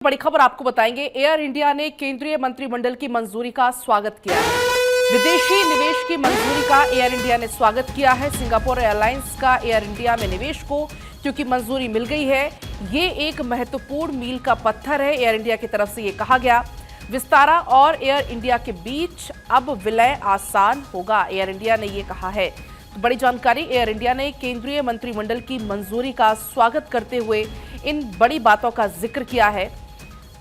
बड़ी खबर आपको बताएंगे। एयर इंडिया ने केंद्रीय मंत्रिमंडल की मंजूरी का स्वागत किया है। विदेशी निवेश की मंजूरी का एयर इंडिया ने स्वागत किया है। सिंगापुर एयरलाइंस का एयर इंडिया में निवेश को क्योंकि मंजूरी मिल गई है, ये एक महत्वपूर्ण मील का पत्थर है। एयर इंडिया की तरफ से ये कहा गया। विस्तारा और एयर इंडिया के बीच अब विलय आसान होगा, एयर इंडिया ने ये कहा है। तो बड़ी जानकारी, एयर इंडिया ने केंद्रीय मंत्रिमंडल की मंजूरी का स्वागत करते हुए इन बड़ी बातों का जिक्र किया है।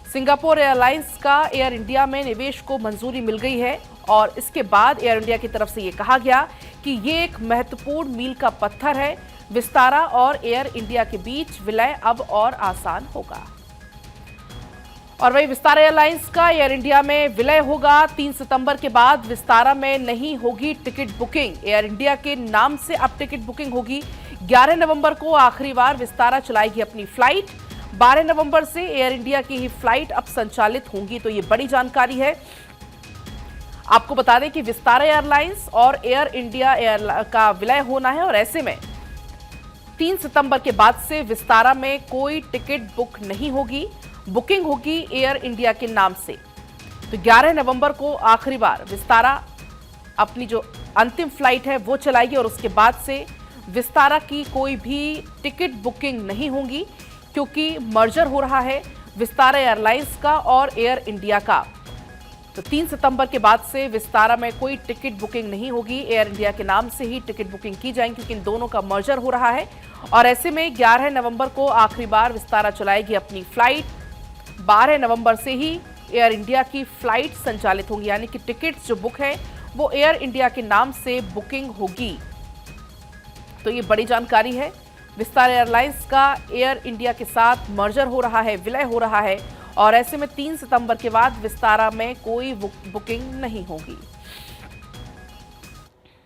सिंगापुर एयरलाइंस का एयर इंडिया में निवेश को मंजूरी मिल गई है और इसके बाद एयर इंडिया की तरफ से ये कहा गया कि ये एक महत्वपूर्ण मील का पत्थर है। विस्तारा और एयर इंडिया के बीच विलय अब और आसान होगा। और वही विस्तारा एयरलाइंस का एयर इंडिया में विलय होगा। 3 सितंबर के बाद विस्तारा में नहीं होगी टिकट बुकिंग। एयर इंडिया के नाम से अब टिकट बुकिंग होगी। 11 नवंबर को आखिरी बार विस्तारा चलाएगी अपनी फ्लाइट। 12 नवंबर से एयर इंडिया की ही फ्लाइट अब संचालित होंगी। तो ये बड़ी जानकारी है। आपको बता दें कि विस्तारा एयरलाइंस और एयर इंडिया का विलय होना है और ऐसे में 3 सितंबर के बाद से विस्तारा में कोई टिकट बुक नहीं होगी, बुकिंग होगी एयर इंडिया के नाम से। तो 11 नवंबर को आखिरी बार विस्तारा अपनी जो अंतिम फ्लाइट है वो चलाएगी और उसके बाद से विस्तारा की कोई भी टिकट बुकिंग नहीं होगी, क्योंकि मर्जर हो रहा है विस्तारा एयरलाइंस का और एयर इंडिया का। तो 3 सितंबर के बाद से विस्तारा में कोई टिकट बुकिंग नहीं होगी, एयर इंडिया के नाम से ही टिकट बुकिंग की जाएगी, क्योंकि इन दोनों का मर्जर हो रहा है। और ऐसे में 11 नवंबर को आखिरी बार विस्तारा चलाएगी अपनी फ्लाइट। 12 नवंबर से ही एयर इंडिया की फ्लाइट संचालित होंगी, यानी कि टिकट्स जो बुक है वो एयर इंडिया के नाम से बुकिंग होगी। तो ये बड़ी जानकारी है। विस्तारा एयरलाइंस का एयर इंडिया के साथ मर्जर हो रहा है, विलय हो रहा है और ऐसे में 3 सितंबर के बाद विस्तारा में कोई बुकिंग नहीं होगी।